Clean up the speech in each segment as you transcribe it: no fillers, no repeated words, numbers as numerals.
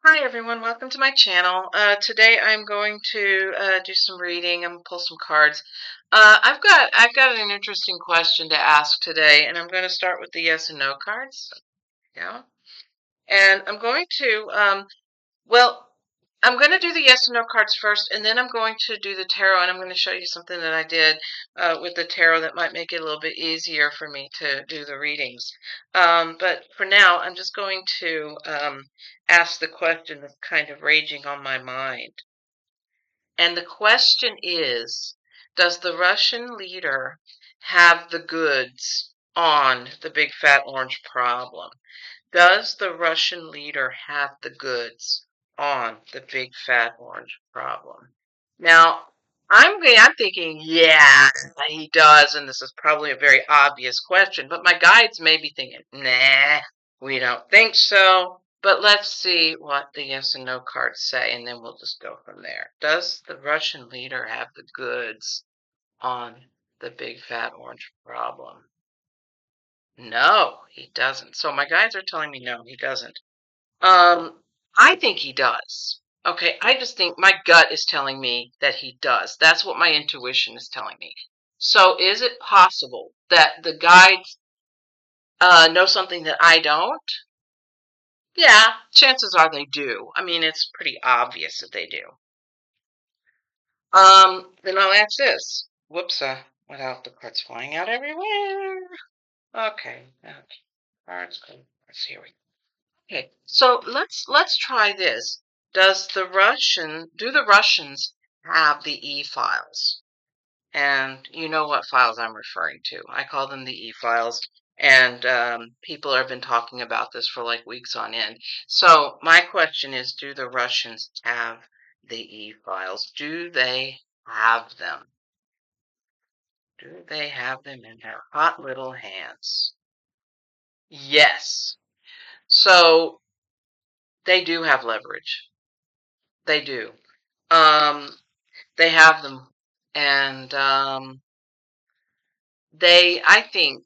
Hi everyone, welcome to my channel. Today I'm going to do some reading. I'm gonna pull some cards. I've got an interesting question to ask today, and I'm going to start with the yes and no cards. Yeah, and well, I'm going to do the yes and no cards first, and then I'm going to do the tarot, and I'm going to show you something that I did with the tarot that might make it a little bit easier for me to do the readings. But for now, I'm just going to ask the question that's kind of raging on my mind. And the question is, does the Russian leader have the goods on the big fat orange problem? Does the Russian leader have the goods on the big fat orange problem? Now, I'm thinking, yeah, he does, and this is probably a very obvious question, but my guides may be thinking, nah, we don't think so. But let's see what the yes and no cards say, and then we'll just go from there. Does the Russian leader have the goods on the big fat orange problem? No, he doesn't. So my guides are telling me no, he doesn't. I think he does. Okay, I just think my gut is telling me that he does. That's what my intuition is telling me. So is it possible that the guides know something that I don't? Yeah, chances are they do. I mean, it's pretty obvious that they do. Then I'll ask this. Whoops, without the cards flying out everywhere. Okay, cards, cards, here we go. Okay, so let's try this. Do the Russians have the e-files? And you know what files I'm referring to. I call them the e-files, and people have been talking about this for like weeks on end. So my question is, do the Russians have the e-files? Do they have them? Do they have them in their hot little hands? Yes. So they do have leverage. They do. Um, they have them, and I think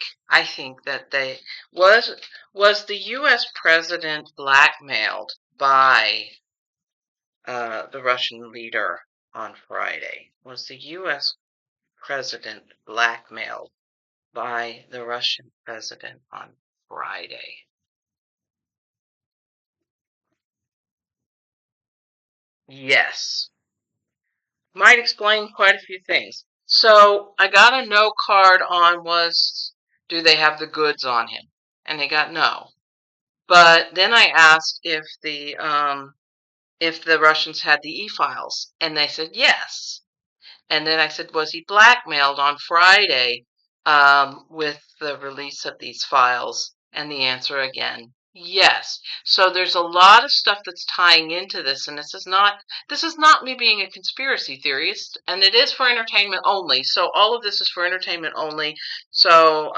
that they was was the U.S. president blackmailed by the Russian leader on Friday? Was the U.S. president blackmailed by the Russian president on Friday? Yes. Might explain quite a few things. So I got a no card on was, do they have the goods on him? And they got no. But then I asked if the Russians had the e-files, and they said yes. And then I said, was he blackmailed on Friday with the release of these files? And the answer again, yes. So there's a lot of stuff that's tying into this, and this is not me being a conspiracy theorist, and it is for entertainment only. So all of this is for entertainment only. So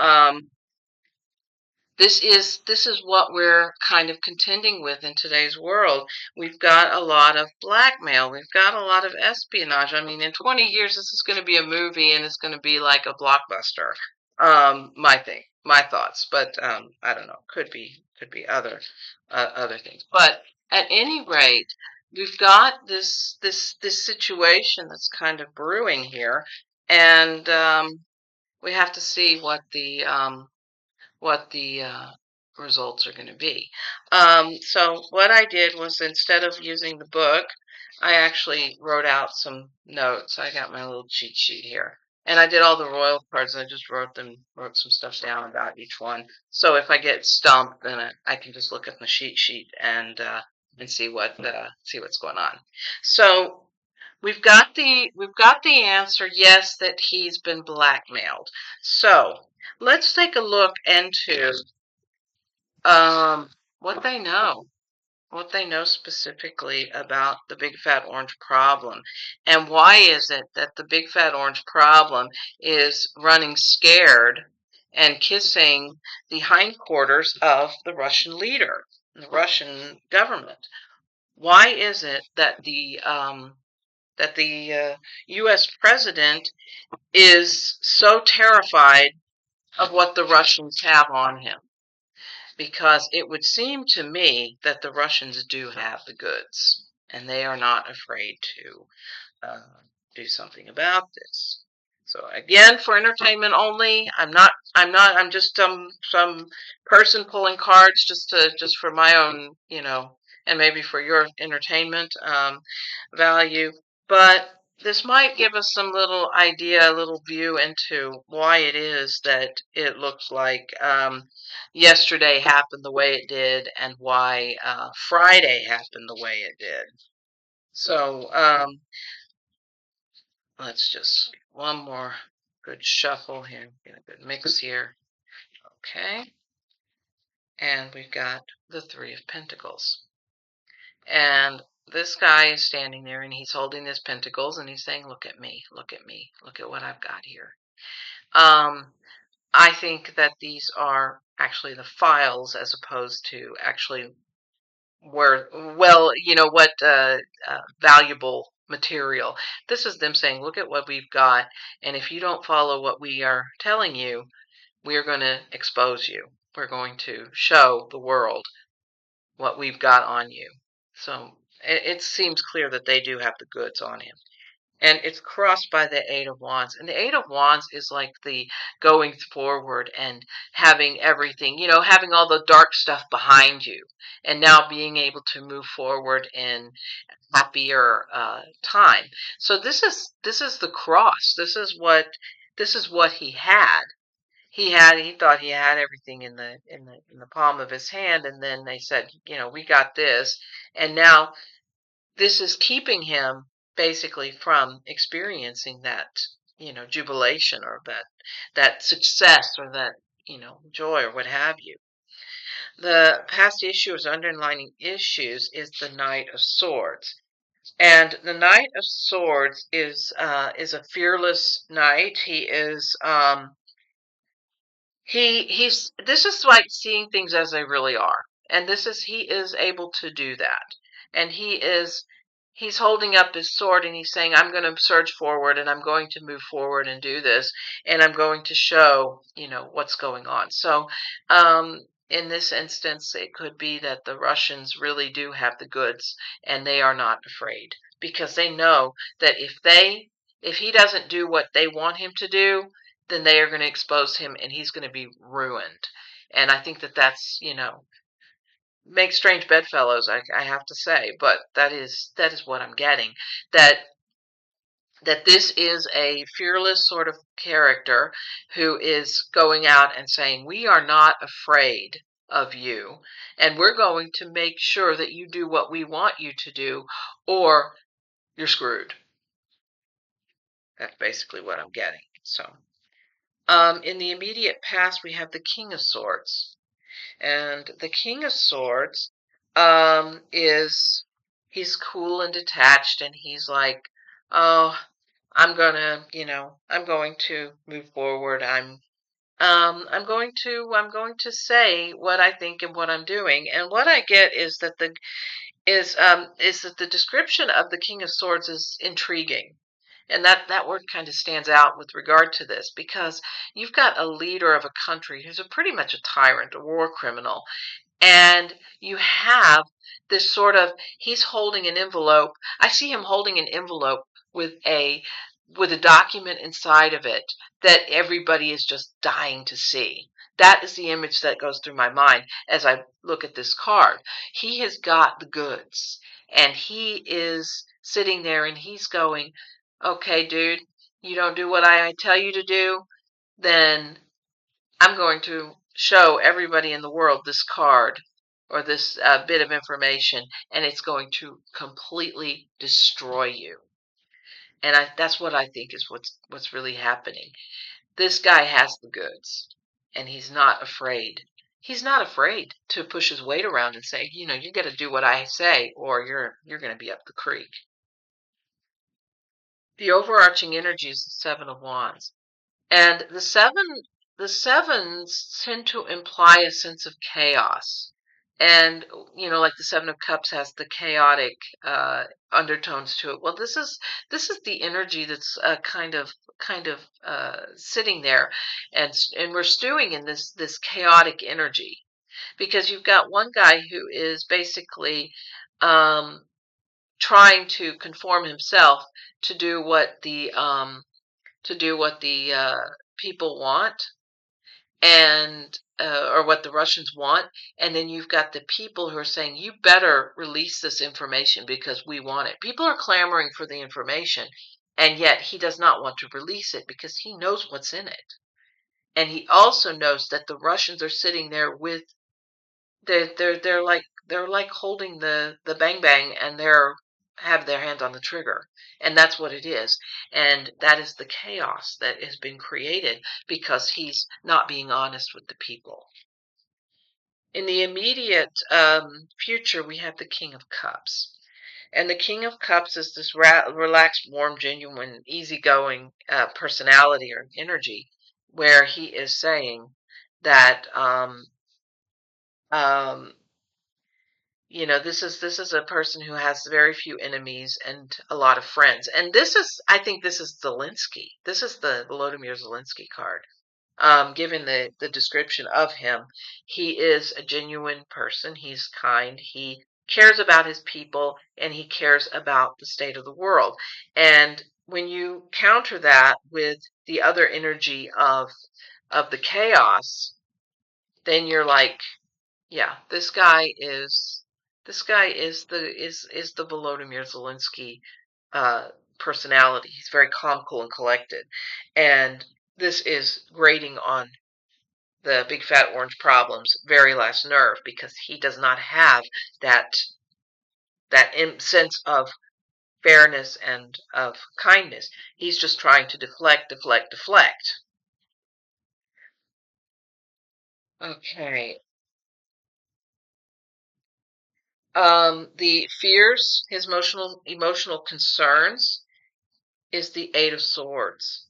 this is what we're kind of contending with in today's world. We've got a lot of blackmail. We've got a lot of espionage. I mean, in 20 years, this is going to be a movie, and it's going to be like a blockbuster. My thoughts, but I don't know. Could be other things. But at any rate, we've got this situation that's kind of brewing here, and we have to see what the results are going to be. So what I did was, instead of using the book, I actually wrote out some notes. I got my little cheat sheet here. And I did all the royal cards. I just wrote some stuff down about each one. So if I get stumped, then I can just look at the cheat sheet and see what's going on. So we've got the answer, yes, that he's been blackmailed. So let's take a look into um, what they know, what they know specifically about the big fat orange problem, and why is it that the big fat orange problem is running scared and kissing the hindquarters of the Russian leader, the Russian government? Why is it that the U.S. president is so terrified of what the Russians have on him? because it would seem to me that the Russians do have the goods, and they are not afraid to uh, do something about this. So again, for entertainment only. I'm not. I'm not. I'm just some person pulling cards just for my own, and maybe for your entertainment value. But this might give us some little idea, a little view into why it is that it looks like yesterday happened the way it did, and why Friday happened the way it did. So let's just one more good shuffle here, get a good mix here. Okay, and we've got the Three of Pentacles. And this guy is standing there and he's holding his pentacles and he's saying, look at me, look at me, look at what I've got here. I think that these are actually the files as opposed to actually where, well, what valuable material. This is them saying, look at what we've got, and if you don't follow what we are telling you, we're going to expose you. We're going to show the world what we've got on you. So it seems clear that they do have the goods on him. And it's crossed by the Eight of Wands. And the Eight of Wands is like the going forward and having everything, having all the dark stuff behind you, and now being able to move forward in happier time. So this is the cross. This is what he had. He thought he had everything in the palm of his hand, and then they said, we got this, and now this is keeping him basically from experiencing that, jubilation, or that success, or that, joy, or what have you. The past issues, underlining issues, is the Knight of Swords. And the Knight of Swords is a fearless knight. He's this is like seeing things as they really are. And he is able to do that. And he's holding up his sword and he's saying, I'm going to surge forward and I'm going to move forward and do this, and I'm going to show, what's going on. So, in this instance, it could be that the Russians really do have the goods and they are not afraid, because they know that if he doesn't do what they want him to do, then they are going to expose him and he's going to be ruined. And I think that that's, make strange bedfellows, I have to say, but that is what I'm getting. That this is a fearless sort of character who is going out and saying, we are not afraid of you, and we're going to make sure that you do what we want you to do, or you're screwed. That's basically what I'm getting. So in the immediate past, we have the King of Swords. And the King of Swords he's cool and detached, and he's like, oh, I'm going to move forward. I'm going to say what I think and what I'm doing. And what I get is that the description of the King of Swords is intriguing. And that word kind of stands out with regard to this, because you've got a leader of a country who's pretty much a tyrant, a war criminal, and you have this sort of, he's holding an envelope. I see him holding an envelope with a document inside of it that everybody is just dying to see. That is the image that goes through my mind as I look at this card. He has got the goods, and he is sitting there and he's going, okay, dude, you don't do what I tell you to do, then I'm going to show everybody in the world this card, or this bit of information, and it's going to completely destroy you. And that's what I think is what's really happening. This guy has the goods, and he's not afraid. He's not afraid to push his weight around and say, you got to do what I say, or you're going to be up the creek. The overarching energy is the Seven of Wands. And the sevens tend to imply a sense of chaos. And, like the Seven of Cups has the chaotic undertones to it. Well, this is the energy that's kind of sitting there, and we're stewing in this chaotic energy. because you've got one guy who is basically um, trying to conform himself to do what the people want, and or what the Russians want, and then you've got the people who are saying, you better release this information because we want it. People are clamoring for the information, and yet he does not want to release it because he knows what's in it. And he also knows that the Russians are sitting there with they're like holding the bang bang, and they're have their hand on the trigger, and that's what it is. And that is the chaos that has been created because he's not being honest with the people. In the immediate future, we have the King of Cups. And the King of Cups is this relaxed, warm, genuine, easygoing personality or energy, where he is saying that um, this is a person who has very few enemies and a lot of friends. And I think this is Zelensky. This is the Volodymyr Zelensky card. Given the description of him, he is a genuine person. He's kind. He cares about his people, and he cares about the state of the world. And when you counter that with the other energy of the chaos, then you're like, yeah, this guy is the Volodymyr Zelensky uh, personality. He's very calm, cool, and collected, and this is grating on the big fat orange problem's very last nerve, because he does not have that sense of fairness and of kindness. He's just trying to deflect, deflect, deflect. Okay. The fears, his emotional concerns, is the Eight of Swords.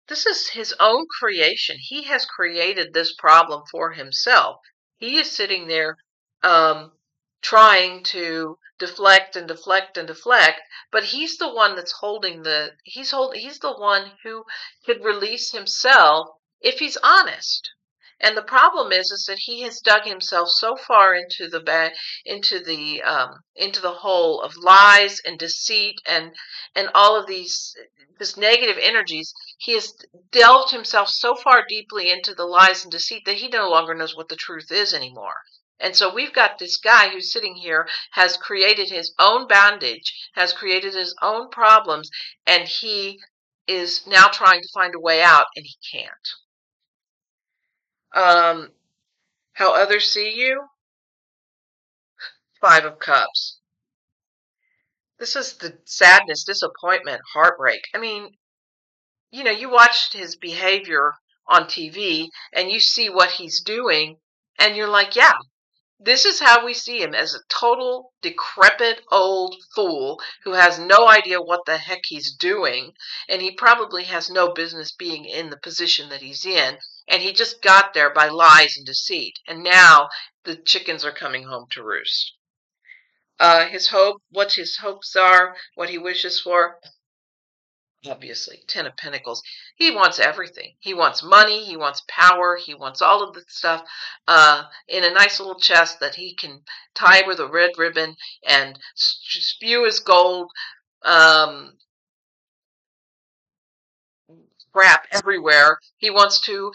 This is his own creation. He has created this problem for himself. He is sitting there um, trying to deflect and deflect and deflect, but he's the one that's he's the one who could release himself if he's honest. And the problem is that he has dug himself so far into the hole of lies and deceit and all of this negative energies. He has delved himself so far deeply into the lies and deceit that he no longer knows what the truth is anymore. And so we've got this guy who's sitting here, has created his own bondage, has created his own problems, and he is now trying to find a way out, and he can't. Um, how others see you? Five of Cups. This is the sadness, disappointment, heartbreak. I mean, you watched his behavior on TV, and you see what he's doing, and you're like, yeah, this is how we see him, as a total decrepit old fool who has no idea what the heck he's doing, and he probably has no business being in the position that he's in, and he just got there by lies and deceit, and now the chickens are coming home to roost. What his hopes are, what he wishes for, obviously, Ten of Pentacles. He wants everything. He wants money. He wants power. He wants all of the stuff in a nice little chest that he can tie with a red ribbon and spew his gold crap everywhere. He wants to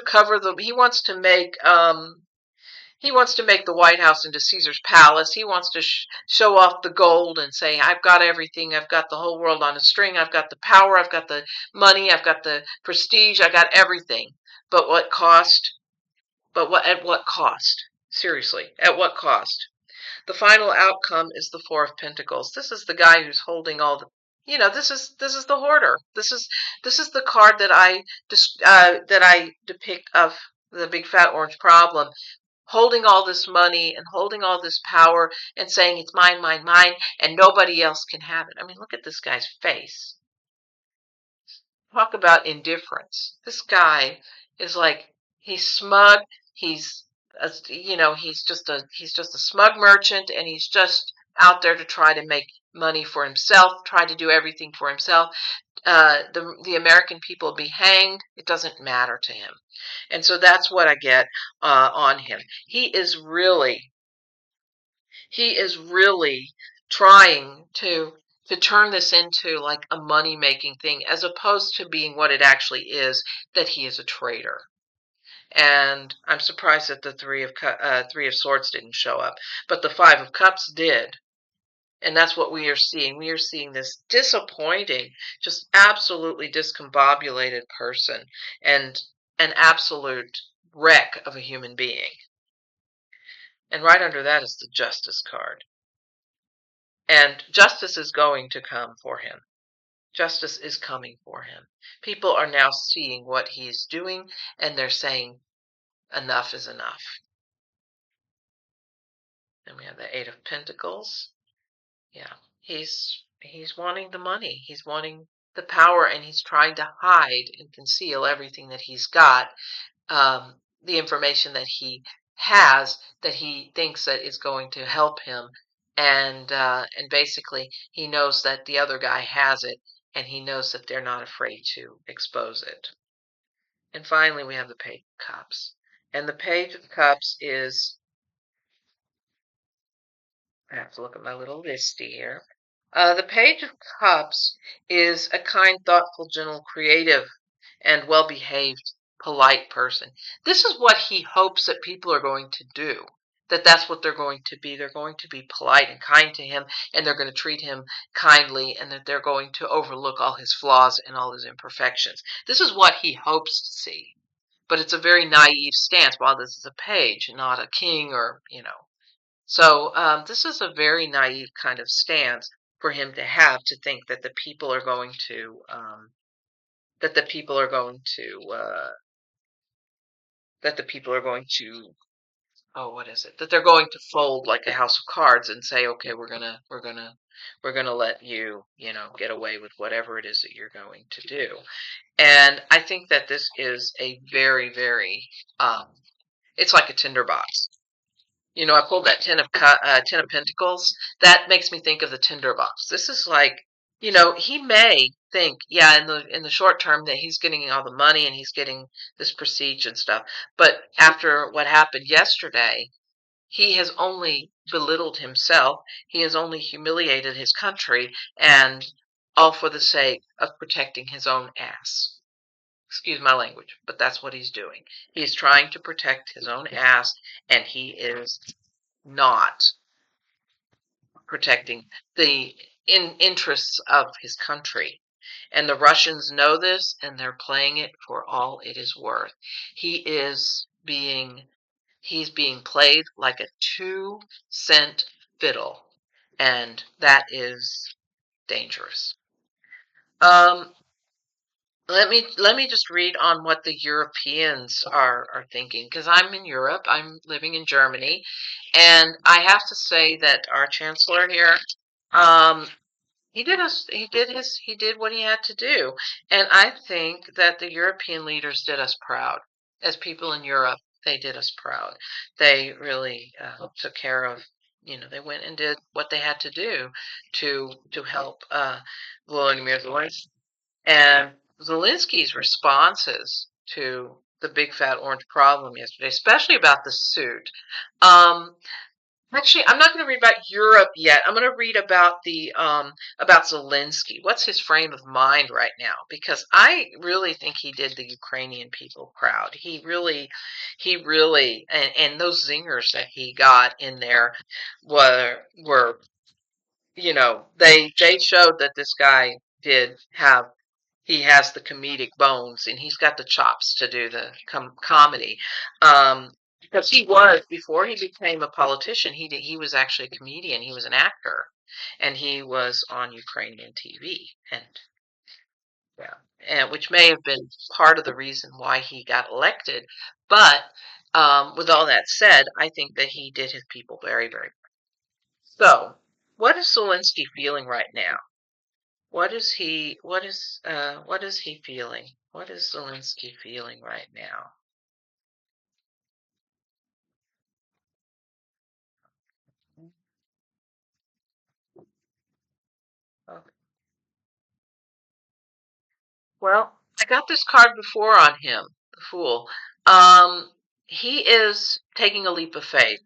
cover the. He wants to make the White House into Caesar's palace. He wants to show off the gold and say, I've got everything. I've got the whole world on a string. I've got the power. I've got the money. I've got the prestige. I got everything. But what cost? At what cost? Seriously, at what cost? The final outcome is the Four of Pentacles. This is the guy who's holding all the, this is the hoarder. This is the card that I depict of the big fat orange problem, holding all this money and holding all this power and saying it's mine, mine, mine, and nobody else can have it. I mean, look at this guy's face. Talk about indifference. This guy is like, he's smug. He's, he's just a smug merchant, and he's just out there to try to make money for himself, try to do everything for himself. The American people be hanged. It doesn't matter to him. And so that's what I get on him. He is really trying to turn this into like a money making thing as opposed to being what it actually is, that he is a traitor. And I'm surprised that the three of swords didn't show up, but the five of cups did. And that's what we are seeing. We are seeing this disappointing, just absolutely discombobulated person, and an absolute wreck of a human being. And right under that is the justice card. And justice is going to come for him. Justice is coming for him. People are now seeing what he's doing, and they're saying, enough is enough. And we have the Eight of Pentacles. Yeah, he's wanting the money. He's wanting the power, and he's trying to hide and conceal everything that he's got. The information that he has, that he thinks that is going to help him, and basically he knows that the other guy has it, and he knows that they're not afraid to expose it. And finally, we have the Page of Cups, and the Page of Cups is, I have to look at my little listy here. The Page of Cups is a kind, thoughtful, gentle, creative, and well-behaved, polite person. This is what he hopes that people are going to do. That's what they're going to be. They're going to be polite and kind to him, and they're going to treat him kindly, and that they're going to overlook all his flaws and all his imperfections. This is what he hopes to see. But it's a very naive stance. While this is a page, not a king, or. So this is a very naive kind of stance for him to have, to think that the people are going to that the people are going to that the people are going to, oh, what is it, that they're going to fold like a house of cards and say, okay, we're gonna let you, get away with whatever it is that you're going to do. And I think that this is a very, very it's like a tinderbox. I pulled that Ten of Pentacles. That makes me think of the tinderbox. This is like, he may think, yeah, in the short term, that he's getting all the money and he's getting this prestige and stuff. But after what happened yesterday, he has only belittled himself. He has only humiliated his country, and all for the sake of protecting his own ass. Excuse my language, but that's what he's doing. He's trying to protect his own ass, and he is not protecting the interests of his country. And the Russians know this, and they're playing it for all it is worth. He's being played like a 2-cent fiddle, and that is dangerous. Um, let me just read on what the Europeans are thinking, because I'm in Europe. I'm living in Germany, and I have to say that our chancellor here, um, he did what he had to do, and I think that the European leaders did us proud. As people in Europe, they did us proud. They really took care of. They went and did what they had to do to help Volodymyr Zelensky. And Zelensky's responses to the big fat orange problem yesterday, especially about the suit. Um, Actually, I'm not going to read about Europe yet. I'm going to read about Zelensky. What's his frame of mind right now? Because I really think he did the Ukrainian people proud. He really, and those zingers that he got in there were they showed that this guy did have he has the comedic bones, and he's got the chops to do the comedy. Because he was, before he became a politician, he was actually a comedian. He was an actor, and he was on Ukrainian TV, and yeah, and which may have been part of the reason why he got elected. But with all that said, I think that he did his people very, very well. So, what is Zelensky feeling right now? What is he feeling? What is Zelensky feeling right now? Okay. Well, I got this card before on him, the Fool. Um, he is taking a leap of faith.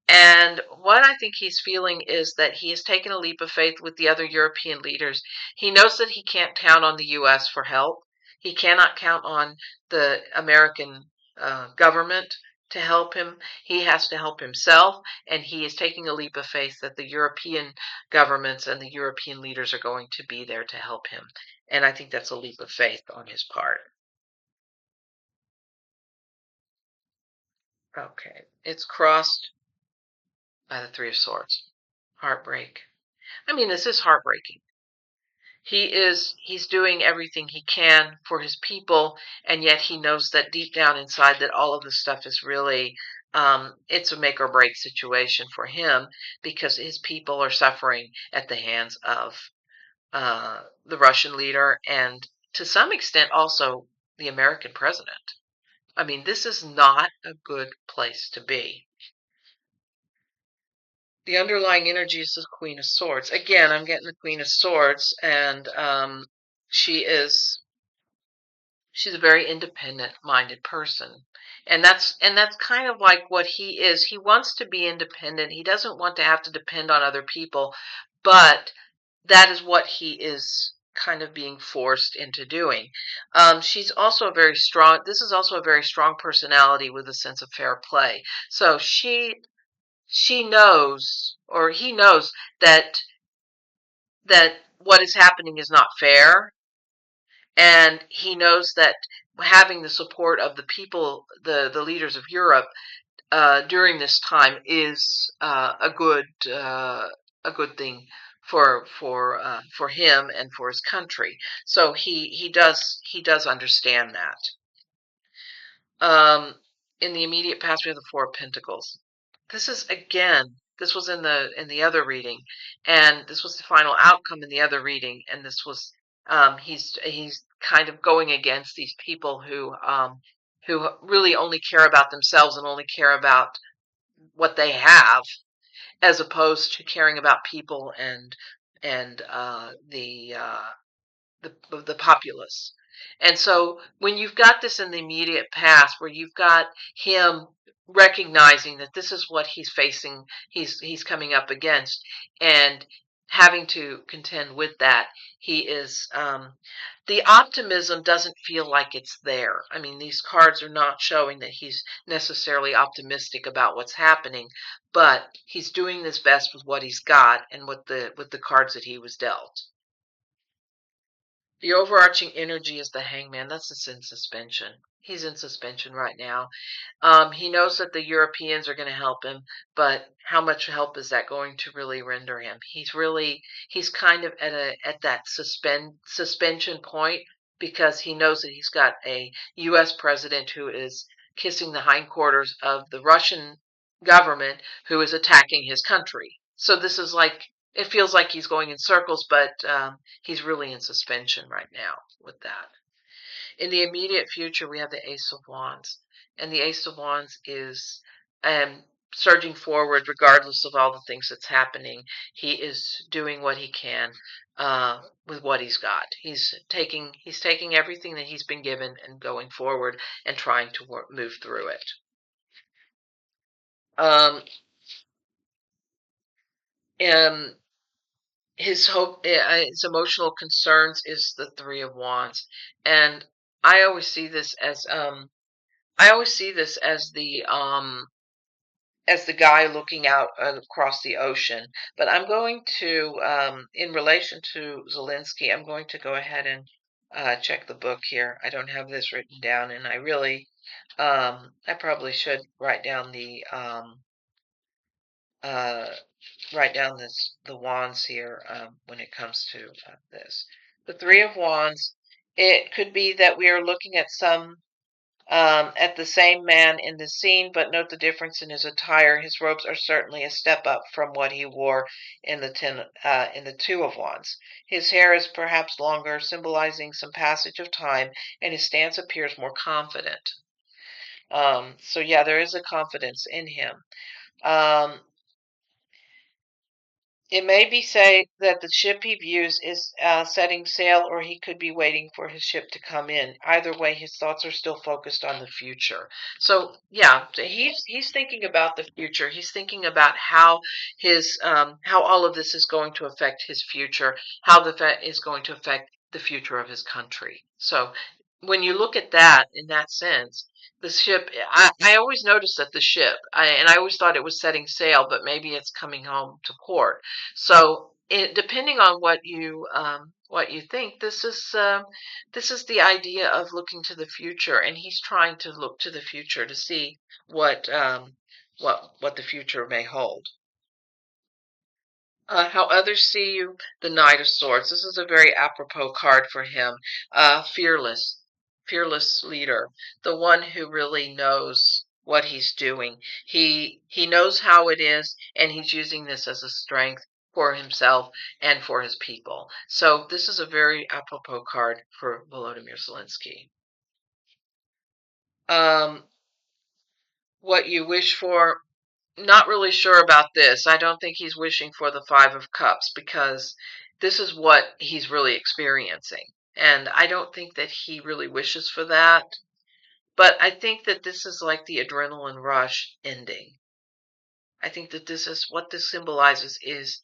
And what I think he's feeling is that he has taken a leap of faith with the other European leaders. He knows that he can't count on the U.S. for help. He cannot count on the American government to help him. He has to help himself, and he is taking a leap of faith that the European governments and the European leaders are going to be there to help him. And I think that's a leap of faith on his part. Okay. It's crossed by the Three of Swords. Heartbreak. I mean, this is heartbreaking. He's doing everything he can for his people, and yet he knows that deep down inside that all of this stuff is really it's a make or break situation for him because his people are suffering at the hands of the Russian leader and to some extent also the American president. I mean, this is not a good place to be. The underlying energy is the Queen of Swords. Again, I'm getting the Queen of Swords, and she is she's a very independent minded person. And that's kind of like what he is. He wants to be independent. He doesn't want to have to depend on other people, but that is what he is kind of being forced into doing. She's also a very strong, this is also a very strong personality with a sense of fair play. So she knows or he knows that what is happening is not fair, and he knows that having the support of the people, the leaders of Europe during this time is a good thing for him and for his country. So he does understand that. Um, in the immediate past, we have the Four of Pentacles. This is again. This was in the other reading, and this was the final outcome in the other reading. And this was he's kind of going against these people who really only care about themselves and only care about what they have, as opposed to caring about people and the populace. And so when you've got this in the immediate past, where you've got him recognizing that this is what he's facing, he's coming up against, and having to contend with that, he is the optimism doesn't feel like it's there. I mean, these cards are not showing that he's necessarily optimistic about what's happening, but he's doing his best with what he's got and with the cards that he was dealt. The overarching energy is the Hangman. That's just in suspension. He's in suspension right now. He knows that the Europeans are going to help him, but how much help is that going to really render him? He's kind of at that suspension point because he knows that he's got a U.S. president who is kissing the hindquarters of the Russian government who is attacking his country. So this is like it feels like he's going in circles, but he's really in suspension right now with that. In the immediate future, we have the Ace of Wands, and the Ace of Wands is surging forward regardless of all the things that's happening. He is doing what he can with what he's got. He's taking everything that he's been given and going forward and trying to move through it. Um, and his emotional concerns is the Three of Wands, and I always see this as I always see this as the guy looking out across the ocean. But I'm going to, in relation to Zelenskyy, I'm going to go ahead and check the book here. I don't have this written down, and I probably should uh, write down the wands here when it comes to this. The Three of Wands. It could be that we are looking at at the same man in the scene, but note the difference in his attire. His robes are certainly a step up from what he wore in the Two of Wands. His hair is perhaps longer, symbolizing some passage of time, and his stance appears more confident. So yeah, there is a confidence in him. Um, It may be say that the ship he views is setting sail, or he could be waiting for his ship to come in. Either way, his thoughts are still focused on the future. So yeah, he's thinking about the future. He's thinking about how how all of this is going to affect his future, how is going to affect the future of his country. So when you look at that in that sense, the ship, I always noticed that the ship, and I always thought it was setting sail, but maybe it's coming home to port. So, depending on what you think, this is the idea of looking to the future, and he's trying to look to the future to see what what the future may hold. How others see you, the Knight of Swords. This is a very apropos card for him. Fearless, fearless leader, the one who really knows what he's doing. He knows how it is, and he's using this as a strength for himself and for his people. So this is a very apropos card for Volodymyr Zelensky. Um, what you wish for? Not really sure about this. I don't think he's wishing for the Five of Cups because this is what he's really experiencing. And I don't think that he really wishes for that. But I think that this is like the adrenaline rush ending. I think that this is what this symbolizes is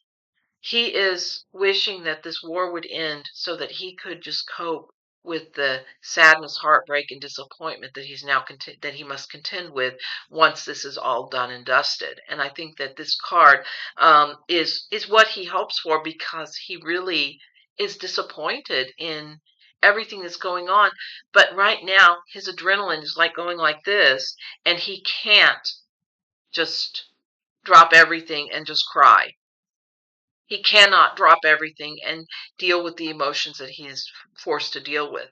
he is wishing that this war would end so that he could just cope with the sadness, heartbreak, and disappointment that that he must contend with once this is all done and dusted. And I think that this card is what he hopes for because he really is disappointed in everything that's going on. But right now, his adrenaline is like going like this, and he can't just drop everything and just cry. He cannot drop everything and deal with the emotions that he is forced to deal with.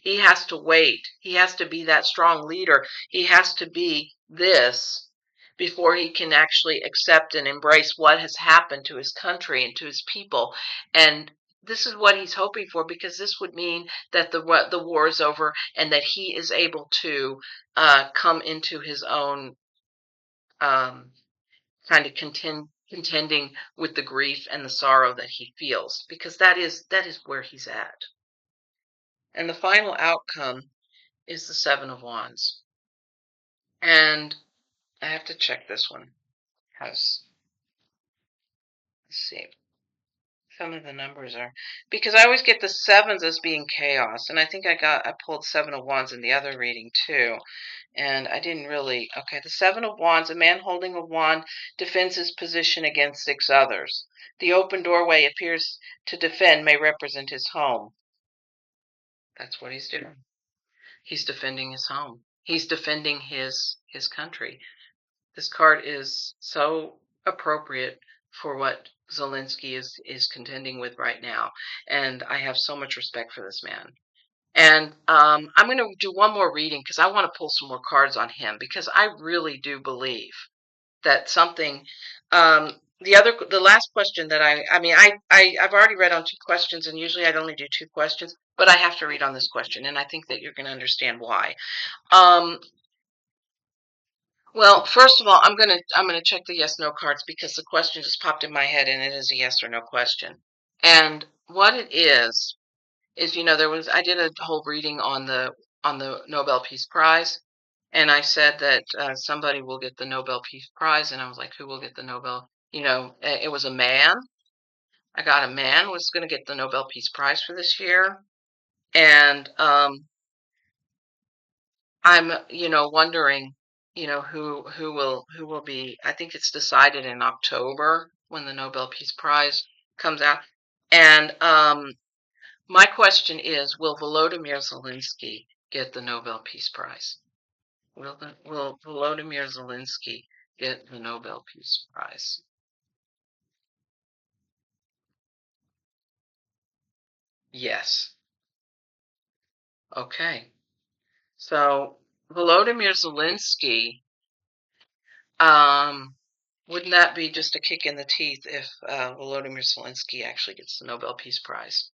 He has to wait. He has to be that strong leader. He has to be this before he can actually accept and embrace what has happened to his country and to his people. And this is what he's hoping for because this would mean that the war is over and that he is able to come into his own um, kind of contending with the grief and the sorrow that he feels because that is where he's at. And the final outcome is the Seven of Wands. And I have to check this one because let's see. Some of the numbers are because I always get the sevens as being chaos, and I think I pulled Seven of Wands in the other reading too. And I didn't really. Okay, the Seven of Wands, a man holding a wand defends his position against six others. The open doorway appears to defend may represent his home. That's what he's doing. He's defending his home. He's defending his country. This card is so appropriate for what Zelensky is contending with right now, and I have so much respect for this man. And I'm going to do one more reading because I want to pull some more cards on him because I really do believe that something. The last question that I mean, I've already read on two questions, and usually I'd only do two questions, but I have to read on this question, and I think that you're going to understand why. Um, well, first of all, I'm gonna check the yes no cards because the question just popped in my head, and it is a yes or no question. And what it is I did a whole reading on the Nobel Peace Prize, and I said that somebody will get the Nobel Peace Prize, and I was like, who will get the Nobel? It was a man. I got a man was going to get the Nobel Peace Prize for this year, and I'm wondering who will be. I think it's decided in October when the Nobel Peace Prize comes out, and my question is, will Volodymyr Zelensky get the Nobel Peace Prize? Will Volodymyr Zelensky get the Nobel Peace Prize? Yes. Okay. So Volodymyr Zelensky, um, wouldn't that be just a kick in the teeth if Volodymyr Zelensky actually gets the Nobel Peace Prize?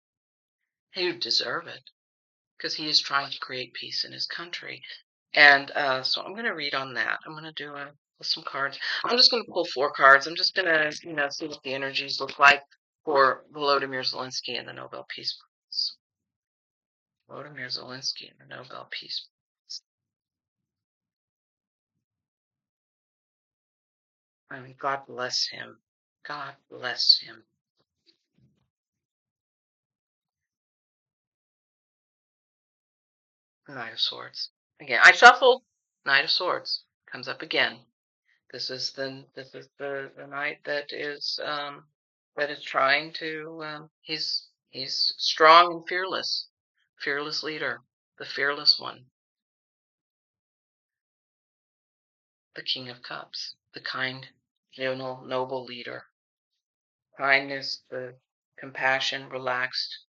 He would deserve it because he is trying to create peace in his country. And so I'm going to read on that. I'm going to do a pull some cards. I'm just going to pull 4 cards. I'm just going to, see what the energies look like for Volodymyr Zelenskyy and the Nobel Peace Prize. Volodymyr Zelenskyy and the Nobel Peace Prize. I mean, God bless him. God bless him. Knight of Swords. Again, I shuffled. Knight of Swords comes up again. This is the knight that is trying to. He's strong and fearless, fearless leader, the fearless one, the King of Cups, the kind, gentle, noble leader. Kindness, the compassion, relaxed,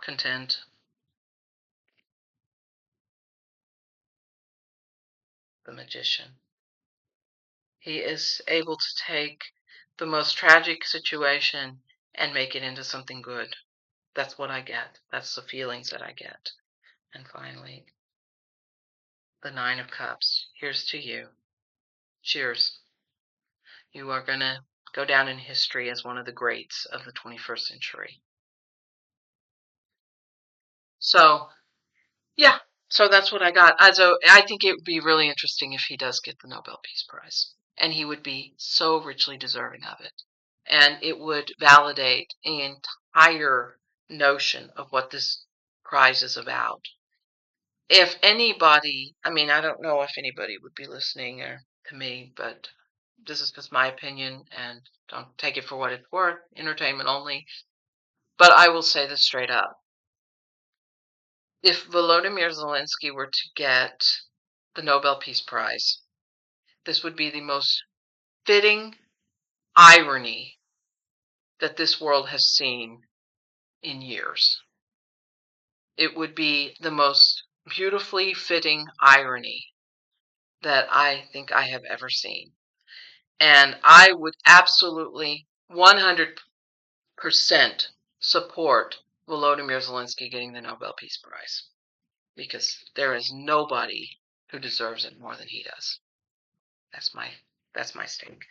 content. The Magician. He is able to take the most tragic situation and make it into something good. That's what I get. That's the feelings that I get. And finally, the Nine of Cups. Here's to you. Cheers. You are going to go down in history as one of the greats of the 21st century. So, yeah. So that's what I got. So I think it would be really interesting if he does get the Nobel Peace Prize. And he would be so richly deserving of it. And it would validate an entire notion of what this prize is about. If anybody, I mean, I don't know if anybody would be listening to me, but this is just my opinion, and don't take it for what it's worth, entertainment only. But I will say this straight up. If Volodymyr Zelenskyy were to get the Nobel Peace Prize, this would be the most fitting irony that this world has seen in years. It would be the most beautifully fitting irony that I think I have ever seen. And I would absolutely 100% support Volodymyr Zelenskyy getting the Nobel Peace Prize, because there is nobody who deserves it more than he does. That's my stake.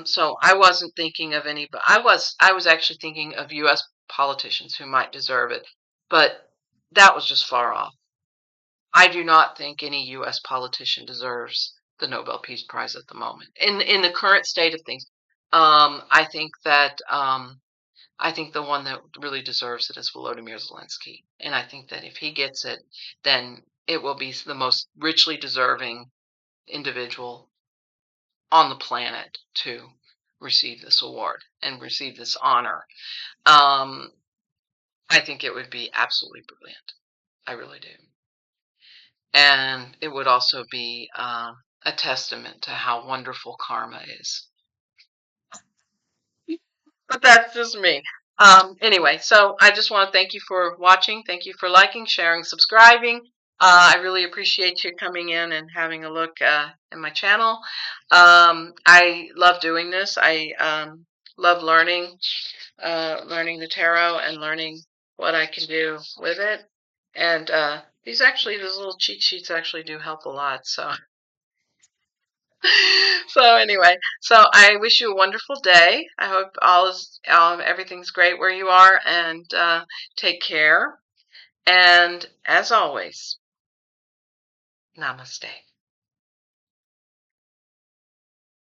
So I wasn't thinking of any, but I was actually thinking of U.S. politicians who might deserve it, but that was just far off. I do not think any U.S. politician deserves the Nobel Peace Prize at the moment. In the current state of things, I think that I think the one that really deserves it is Volodymyr Zelenskyy, and I think that if he gets it, then it will be the most richly deserving individual on the planet to receive this award and receive this honor. Um, I think it would be absolutely brilliant. I really do. And it would also be a testament to how wonderful karma is. But that's just me. Anyway, so I just want to thank you for watching. Thank you for liking, sharing, subscribing. I really appreciate you coming in and having a look at my channel. I love doing this. I love learning the tarot and learning what I can do with it. And these little cheat sheets actually do help a lot. So so anyway, so I wish you a wonderful day. I hope everything's great where you are, and take care. And as always, namaste.